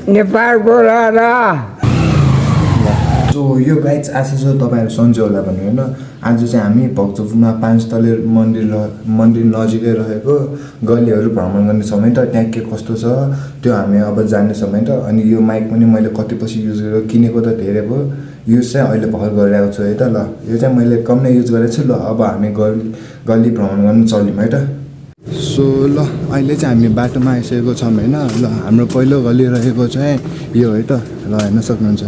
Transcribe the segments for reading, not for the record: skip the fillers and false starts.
नेपालको राजा। सो यो गाइड्स आशा छ तपाईँहरू सन्चै होला भन्ने होइन। आज चाहिँ हामी भक्तपुरमा 5 तले मन्दिर नजिकै रहेको गल्लीहरू भ्रमण गर्नेछौँ है त। त्यहाँ के कस्तो छ त्यो हामी अब जान्नेछौँ है त। अनि यो माइक पनि मैले कति पछि युज गरेको किनेको त धेरै भयो, युज चाहिँ अहिले भर्खर गरिरहेको छु है त। ल यो चाहिँ मैले कम नै युज गरेको छु। ल अब हामी गल्ली भ्रमण गर्न चल्यौँ है त। सो ल अहिले चाहिँ हामी बाटोमा आइसकेको छौँ होइन। ल हाम्रो पहिलो गल्ली रहेको चाहिँ यो है त। ल हेर्न सक्नुहुन्छ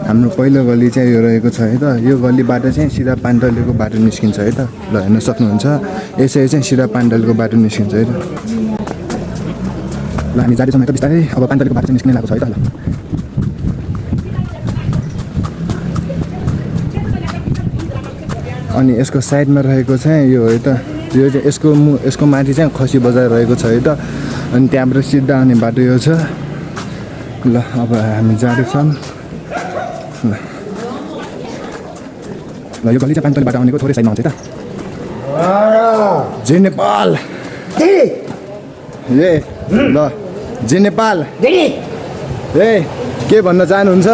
हाम्रो पहिलो गल्ली चाहिँ यो रहेको छ है त। यो गल्लीबाट चाहिँ सिधा पान्डलेको बाटो निस्किन्छ है त। ल हेर्न सक्नुहुन्छ यसरी चाहिँ सिधा पान्डलेको बाटो निस्किन्छ है त। ल हामी जाँदैछौँ है त बिस्तारै। अब पान्डलेको बाटो चाहिँ निस्किने लागेको छ है त। ल अनि यसको साइडमा रहेको चाहिँ यो है त। यो चाहिँ यसको माथि चाहिँ खसी बजार रहेको छ है त। अनि त्यहाँबाट सिधा आउने बाटो यो छ। ल अब हामी जाँदैछौँ। ल यो गल्ली चाहिँ पान्डलेबाट आउनेको थोरै साइडमा हुन्छ है त। जय नेपाल। ए ल जय नेपाल। ए के भन्न चाहनुहुन्छ?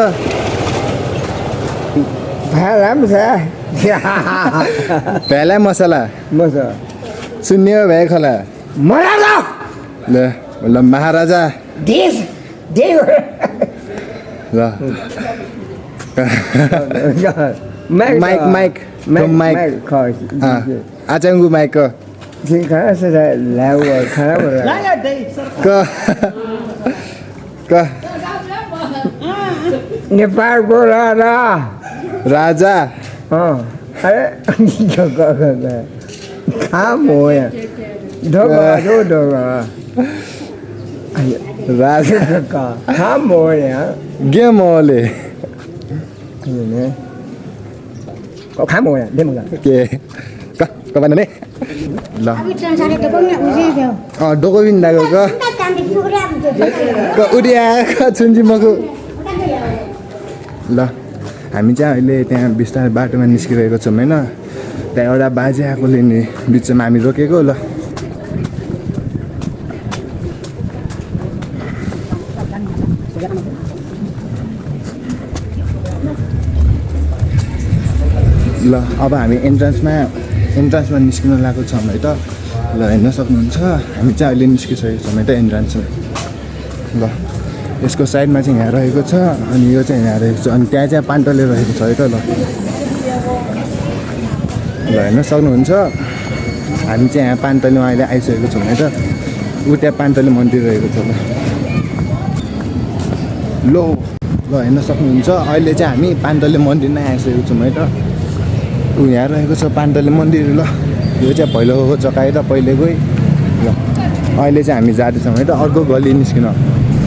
भेला मसला सुन्ने हो भए खला ल ल महाराजा ल माइक आचङ्गु माइक नेपालको राजा राजा अरे काम हो यहाँ राजा काम हो यहाँ गेम होले काम हो यहाँ गेम के कमान ने ल डोको बिन दागो क उडिया छुन्जी मको ल हामी चाहिँ अहिले त्यहाँ बिस्तारै बाटोमा निस्किरहेको छौँ होइन। त्यहाँ एउटा बाजे आएकोले नि बिचमा हामी रोकेको। ल ल अब हामी इन्ट्रान्समा निस्किन लागेको छौँ है त। ल हेर्न सक्नुहुन्छ हामी चाहिँ अहिले निस्किसकेको छौँ है त इन्ट्रान्समा। ल यसको साइडमा चाहिँ यहाँ रहेको छ अनि यो चाहिँ यहाँ रहेको छ अनि त्यहाँ चाहिँ पान्डले रहेको छ है त। ल हेर्न सक्नुहुन्छ हामी चाहिँ यहाँ पान्डलेमा अहिले आइसकेको छौँ है त। ऊ त्यहाँ पान्डले मन्दिर रहेको छ। ल हेर्न सक्नुहुन्छ अहिले चाहिँ हामी पान्डले मन्दिर नै आइसकेको छौँ है त। ऊ यहाँ रहेको छ पान्डले मन्दिर। ल यो चाहिँ पहिलोको जग्गा है त पहिलेकै। ल अहिले चाहिँ हामी जाँदैछौँ है त अर्को गल्ली निस्किन।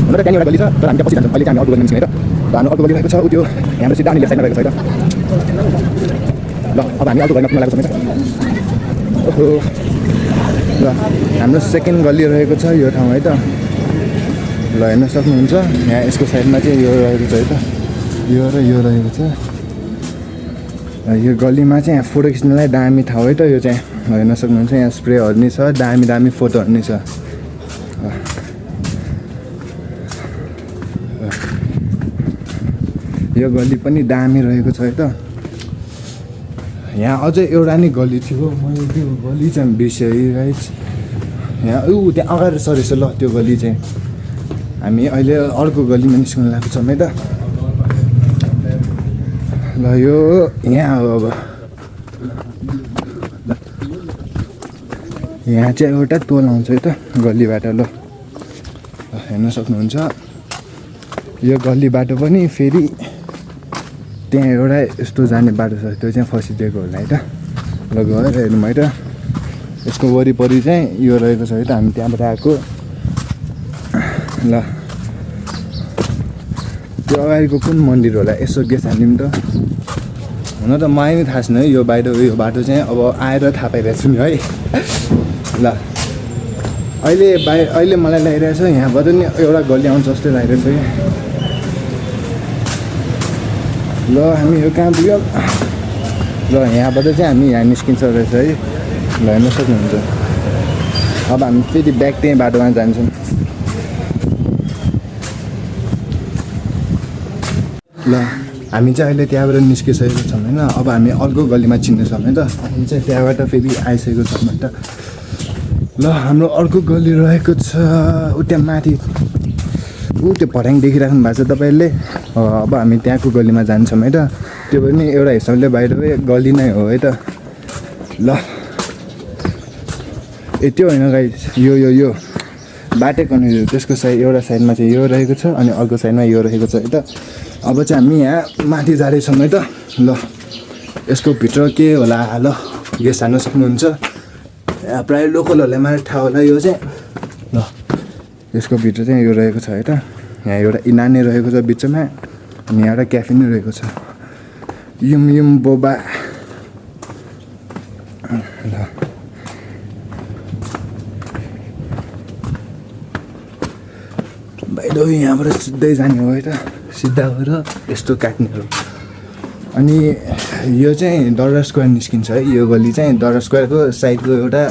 हुन त त्यहाँ एउटा गल्ली छ तर हामी त्यहाँ पछि जान्छौँ। अहिले चाहिँ हामी अर्को गल्ली निस्किने है त। हाम्रो अर्को गल्ली रहेको छ ऊ त्यो यहाँबाट सिधा अनि लेफ्ट साइडमा रहेको छ है त। ल अब हामी अर्को गल्लीमा पुग्न लागेको छौँ है त। ओहो ल हाम्रो सेकेन्ड गल्ली रहेको छ यो ठाउँ है त। ल हेर्न सक्नुहुन्छ यहाँ यसको साइडमा चाहिँ यो रहेको छ है त। यो र यो रहेको छ। यो गल्लीमा चाहिँ यहाँ फोटो खिच्नलाई दामी ठाउँ है त। यो चाहिँ हेर्न सक्नुहुन्छ यहाँ स्प्रेहरू नि छ दामी फोटोहरू नि छ। यो गल्ली पनि दामी रहेको छ है त। यहाँ अझै एउटा नि गल्ली थियो मैले त्यो गल्ली चाहिँ बिर्सेँ गाइस। यहाँ त्यहाँ अगाडि सरेछ ल त्यो गल्ली चाहिँ। हामी अहिले अर्को गल्लीमा निस्कन लागेको छौँ है त। ल यो यहाँ हो अब यहाँ चाहिँ एउटा टोल आउँछ है त गल्लीबाट। ल हेर्न सक्नुहुन्छ यो गल्लीबाट पनि फेरि त्यहाँ एउटा यस्तो जाने बाटो छ त्यो चाहिँ फसिदिएको होला है त। ल गएर हेर्नु है त यसको वरिपरि चाहिँ यो रहेको छ है त। हामी त्यहाँबाट आएको। ल त्यो अगाडिको कुन मन्दिर होला यसो गेस हाल्यौँ त। हुन त मलाई नै थाहा छैन है यो बाटो चाहिँ अब आएर थाहा पाइरहेको छु नि है। ल अहिले मलाई लागिरहेछ यहाँबाट नि एउटा गल्ली आउँछ जस्तै लागिरहेछ है। ल हामी यो कहाँ पुग्यो। ल यहाँबाट चाहिँ हामी यहाँ निस्किन्छ रहेछ है। ल हेर्न सक्नुहुन्छ अब हामी फेरि ब्याक त्यही बाटोमा जान्छौँ। ल हामी चाहिँ अहिले त्यहाँबाट निस्किसकेको छौँ होइन। अब हामी अर्को गल्लीमा चिन्नेछौँ है त। हामी चाहिँ त्यहाँबाट फेरि आइसकेको छौँ है त। ल हाम्रो अर्को गल्ली रहेको छ उ त्यहाँ माथि, ऊ त्यो भर्याङ देखिराख्नु भएको छ तपाईँहरूले। अब हामी त्यहाँको गल्लीमा जान्छौँ है त। त्यो पनि एउटा हिसाबले बाहिर गल्ली नै हो है त। ल त्यो होइन गाइस, यो बाटै कन्ने त्यसको साइड एउटा साइडमा चाहिँ यो रहेको छ अनि अर्को साइडमा यो रहेको छ है त। अब चाहिँ हामी यहाँ माथि जाँदैछौँ है त। ल यसको भित्र के होला, ल गेस हान्न सक्नुहुन्छ। यहाँ प्रायः लोकलहरूलाई मात्रै थाहा होला यो चाहिँ। ल यसको भित्र चाहिँ यो रहेको छ है त। यहाँ एउटा इनानै रहेको छ बिचमा अनि एउटा क्याफे नै रहेको छ। Yum Boba. ल बाहिर यहाँबाट सिधै जाने हो है त। सिधा गएर यस्तो काट्ने हो। अनि यो चाहिँ दरबार स्क्वायर निस्किन्छ है। यो गल्ली चाहिँ दरबार स्क्वायरको साइडको एउटा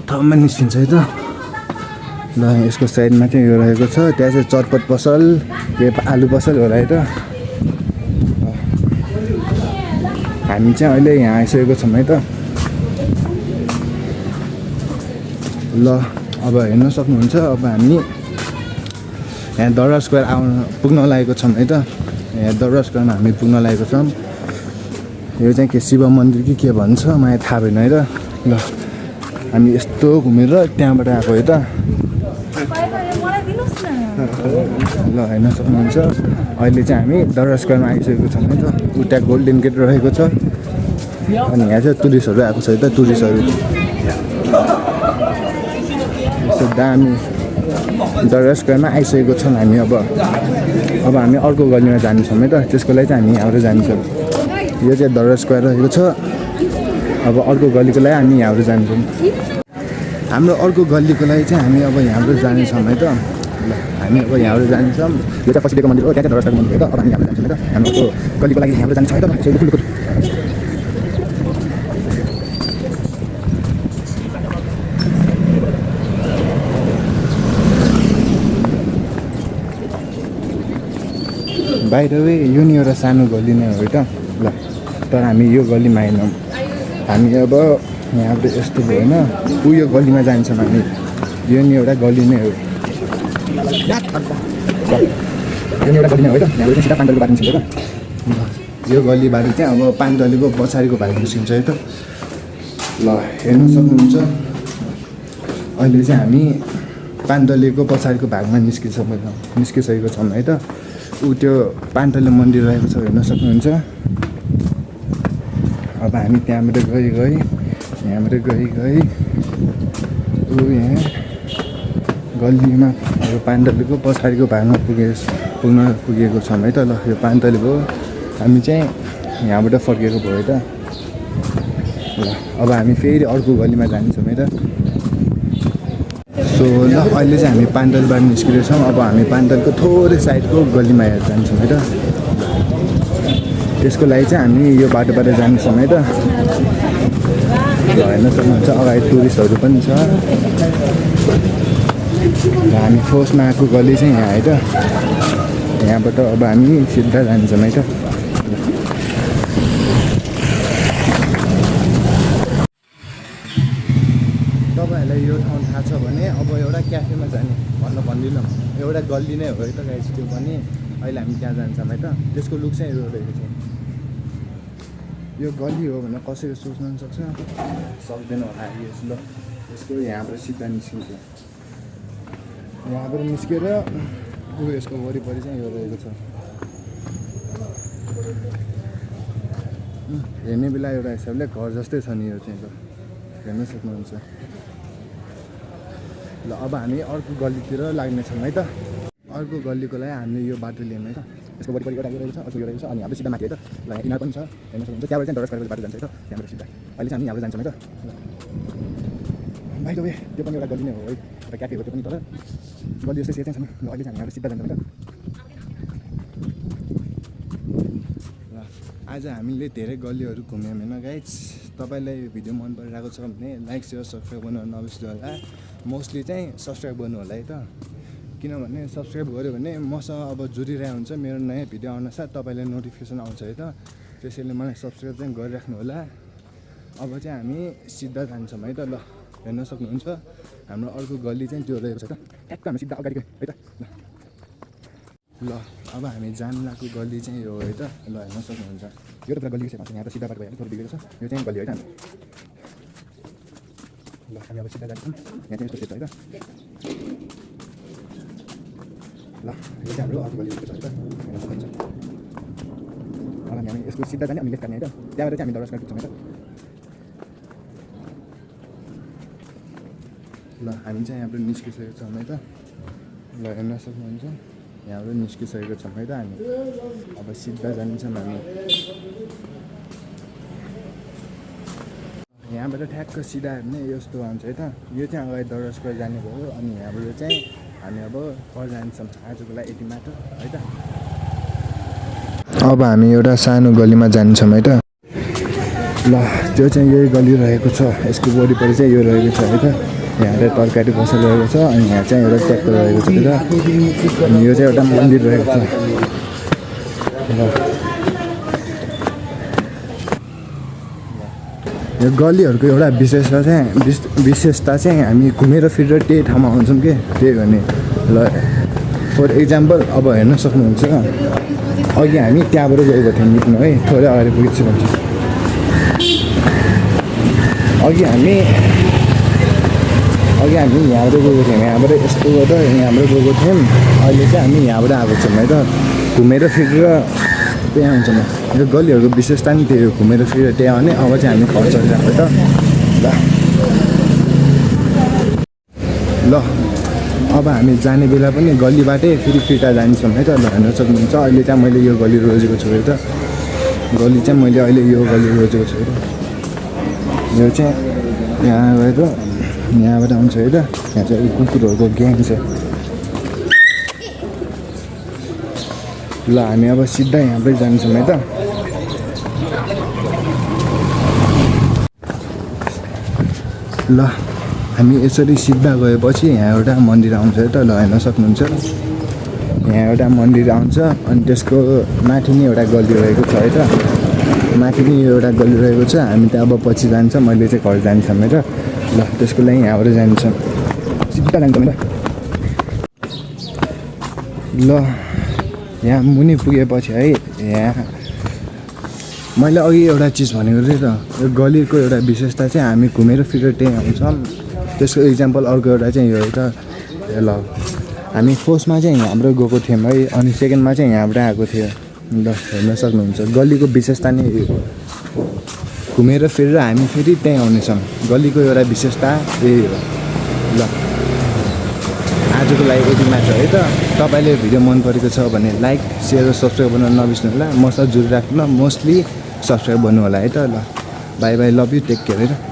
ठाउँमा निस्किन्छ है त। ल यसको साइडमा चाहिँ यो रहेको छ। त्यहाँ चाहिँ चटपट पसल, यो आलु पसल होला है त। हामी चाहिँ अहिले यहाँ आइसकेको छौँ है त। ल अब हेर्न सक्नुहुन्छ, अब हामी यहाँ दरबार स्क्वायर पुग्न लागेको छौँ है त। यहाँ दरबार स्क्वायरमा हामी पुग्न लागेको छौँ। यो चाहिँ के शिव मन्दिर कि के भन्छ मलाई थाहा भएन है त। ल हामी यस्तो घुमेर त्यहाँबाट आएको है त। ल हेर्न सक्नुहुन्छ अहिले चाहिँ हामी दरबार स्क्वायरमा आइसकेको छौँ है त। उता गोल्डन गेट रहेको छ अनि यहाँ चाहिँ टुरिस्टहरू आएको छ है त। टुरिस्टहरू यस्तो दामी दरबार स्क्वायरमा आइसकेको छौँ हामी। अब हामी अर्को गल्लीमा जान्छौँ है त। त्यसको लागि चाहिँ हामी यहाँबाट जान्छौँ। यो चाहिँ दरबार स्क्वायर रहेको छ। अब अर्को गल्लीको लागि हामी यहाँबाट जान्छौँ। हाम्रो अर्को गल्लीको लागि चाहिँ हामी अब यहाँबाट जानेछौँ है त। ल हामी अब यहाँबाट जान्छौँ। यो चाहिँ पछिको मन्दिर हो, त्यहाँ चाहिँ दरबार मन्दिर हो त। अब हामी यहाँबाट जान्छौँ है त। हाम्रो गल्लीको लागि यहाँबाट जान्छौँ है त। बाहिर यो नि एउटा सानो गल्ली नै हो है त। ल तर हामी यो गल्लीमा आएनौँ। हामी अब यहाँबाट यस्तो भएन यो गल्लीमा जान्छौँ हामी। यो नि एउटा गल्ली नै हो। यो नि एउटा गल्ली नै हो है त। यहाँबाट चाहिँ सिधा पानतलीको बाटो निस्किन्छ है त। यो गल्लीबाट चाहिँ अब पानतलीको पछाडिको भाग निस्किन्छ है त। ल हेर्न सक्नुहुन्छ अहिले चाहिँ हामी पानतलीको पछाडिको भागमा निस्किसकेको छौँ है त। ऊ त्यो पानतली मन्दिर रहेको छ हेर्न सक्नुहुन्छ। अब हामी त्यहाँबाट गई यहाँबाट गई ऊ यहाँ गल्लीमा यो पानतलीको पछाडिको भागमा पुगेको छौँ है त। ल यो पानतलीको हामी चाहिँ यहाँबाट फर्किएको भयो है त। ल अब हामी फेरि अर्को गल्लीमा जान्छौँ है त। सो ल अहिले चाहिँ हामी पानतलीबाट निस्किँदैछौँ। अब हामी पानतलीको थोरै साइडको गल्लीमा जान्छौँ है त। त्यसको लागि चाहिँ हामी यो बाटोबाट जान्छौँ है त। ल हेर्न सक्नुहुन्छ अगाडि टुरिस्टहरू पनि छ। र हामी फर्स्टमा आएको गल्ली चाहिँ यहाँ है त। यहाँबाट अब हामी सिधा जान्छौँ है त। तपाईँहरूलाई यो ठाउँ थाहा छ भने अब एउटा क्याफेमा जाने भनिदिनु। एउटा गल्ली नै हो है त गाइस त्यो पनि। अहिले हामी त्यहाँ जान्छौँ है त। त्यसको लुक चाहिँ यो रहेको छ। यो गल्ली हो भनेर कसैले सोच्न पनि सक्छ, सक्दैन होला। ल यसको यहाँबाट सिधा निस्किन्छ। यहाँबाट निस्केर यसको वरिपरि चाहिँ यो रहेको छ। हेर्ने बेला एउटा हिसाबले घर जस्तै छ नि यो चाहिँ। ल हेर्न सक्नुहुन्छ। ल अब हामी अर्को गल्लीतिर लाग्नेछौँ है त। अर्को गल्लीको लागि हामीले यो बाटो लियौँ है त। यसको वरिपरि एउटा यो रहेको छ, अर्को यो रहेको छ अनि हाम्रो सिधा माथि है त। ल यहाँ इनार पनि छ हेर्न सक्नुहुन्छ। त्यहाँबाट चाहिँ दरबार स्क्वायरको बाटो जान्छ है त। त्यहाँबाट सिधा अहिले चाहिँ हामी यहाँबाट जान्छौँ है त। बाइ द वे त्यो पनि एउटा गल्ली नै हो है। एउटा क्याफे हो त्यो पनि, तर गल्ली जस्तै सेफ चाहिँ छ नि। ल अहिले चाहिँ हामी यहाँबाट सिधा जान्छौँ है त। ल आज हामीले धेरै गल्लीहरू घुम्यौँ होइन गाइज। तपाईँलाई यो भिडियो मन परिरहेको छ भने लाइक सेयर सब्सक्राइब गर्न नबिर्सिनु होला। मोस्टली चाहिँ सब्सक्राइब गर्नु होला है त, किनभने सब्सक्राइब गऱ्यो भने मसँग अब जुडिरहेको हुन्छ मेरो नयाँ भिडियो आउनसाथ तपाईँलाई नोटिफिकेसन आउँछ है त। त्यसैले मलाई सब्सक्राइब चाहिँ गरिराख्नु होला। अब चाहिँ हामी सिधा जान्छौँ है त। ल हेर्न सक्नुहुन्छ हाम्रो अर्को गल्ली चाहिँ त्यो रहेको छ त, ट्याक्क हामी सिधा अगाडि गयो है त। ल अब हामी जान लागेको गल्ली चाहिँ यो है त। ल हेर्न सक्नुहुन्छ यो त पुरा गल्ली छ, यहाँ त सिधा बाटो भयो थोरै बिग्रेको छ, यो चाहिँ गल्ली है त। ल हामी अब सिधा जान्छौँ, यहाँ चाहिँ यस्तो है त। ल यो चाहिँ हाम्रो अर्को गल्ली छ है त, हेर्न सक्नुहुन्छ। अब हामी यसको सिधा जाने, अनि लेफ्ट काट्ने है त, त्यहाँबाट चाहिँ हामी दरबार पुग्छौँ है त। ल हामी चाहिँ यहाँबाट निस्किसकेको छौँ है त। ल हेर्न सक्नुहुन्छ यहाँबाट निस्किसकेको छौँ है त हामी। अब सिधा जान्छौँ हामी, यहाँबाट ठ्याक्क सिधा हेर्ने यस्तो हुन्छ है त। यो चाहिँ अगाडि दरबार जाने भयो, अनि यहाँबाट चाहिँ हामी अब घर जान्छौँ। आजको लागि यति मात्र है त। अब हामी एउटा सानो गल्लीमा जान्छौँ है त। ल त्यो चाहिँ यही गल्ली रहेको छ, यसको वरिपरि चाहिँ यो रहेको छ है त। यहाँ चाहिँ तरकारी पसल रहेको छ, अनि यहाँ चाहिँ एउटा ट्र्याक्टर रहेको छ है त, अनि यो चाहिँ एउटा मन्दिर रहेको छ। यो गल्लीहरूको एउटा विशेषता चाहिँ हामी घुमेर फिरेर त्यही ठाउँमा आउँछौँ कि, त्यही हो नि। ल फर इक्जाम्पल अब हेर्न सक्नुहुन्छ अघि हामी त्यहाँबाट गएको थियौँ निक्नु है, थोरै अगाडि पुगेपछि भन्छ। अघि हामी यहाँबाट गएको थियौँ, यहाँबाट यस्तो गर्दा यहाँबाट गएको थियौँ। अहिले चाहिँ हामी यहाँबाट आएको छौँ है त, घुमेर फिरेर त्यहाँ आउँछौँ। यो गल्लीहरूको विशेषता नि त्यही हो, घुमेर फिरेर त्यहाँ आउने। अब चाहिँ हामी घर चलिरहेको है त। ल अब हामी जाने बेला पनि गल्लीबाटै फेरि फिर्ता जान्छौँ है त। ल हेर्न सक्नुहुन्छ अहिले चाहिँ मैले यो गल्ली रोजेको छु है त। गल्ली चाहिँ मैले अहिले यो गल्ली रोजेको छु है त। यो चाहिँ यहाँ गएर यहाँबाट आउँछ है त। यहाँ चाहिँ कुकुरहरूको ग्याङ छ। ल हामी अब सिधा यहाँबाट जान्छौँ है त। ल हामी यसरी सिधा गएपछि यहाँ एउटा मन्दिर आउँछ है त। ल हेर्न सक्नुहुन्छ यहाँ एउटा मन्दिर आउँछ, अनि त्यसको माथि नै एउटा गल्ली रहेको छ है त। माथि नै यो एउटा गल्ली रहेको छ। हामी त अब पछि जान्छौँ, मैले चाहिँ घर जान्छौँ है त। ल त्यसको लागि यहाँबाट जान्छौँ, सिधा जान्छौँ है त। ल यहाँ मुनि पुगेपछि है, यहाँ मैले अघि एउटा चिज भनेको थिएँ त, यो गल्लीको एउटा विशेषता चाहिँ हामी घुमेर फिरेर त्यहीँ आउँछौँ। त्यसको इक्जाम्पल अर्को एउटा चाहिँ यो एउटा। ल हामी फर्स्टमा चाहिँ यहाँबाट गएको थियौँ है, अनि सेकेन्डमा चाहिँ यहाँबाट आएको थियो। ल हेर्न सक्नुहुन्छ गल्लीको विशेषता नै यो, घुमेर फिरेर हामी फेरि त्यहीँ आउनेछौँ। गल्लीको एउटा विशेषता यही हो। ल आजको लागि यति मात्र है त। तपाईँले भिडियो मन परेको छ भने लाइक सेयर र सब्सक्राइब गर्न नबिर्स्नु होला। मसँग जुडिराख्नु, मोस्टली सब्सक्राइब गर्नु होला है त। ल bye bye, love you, take care है त।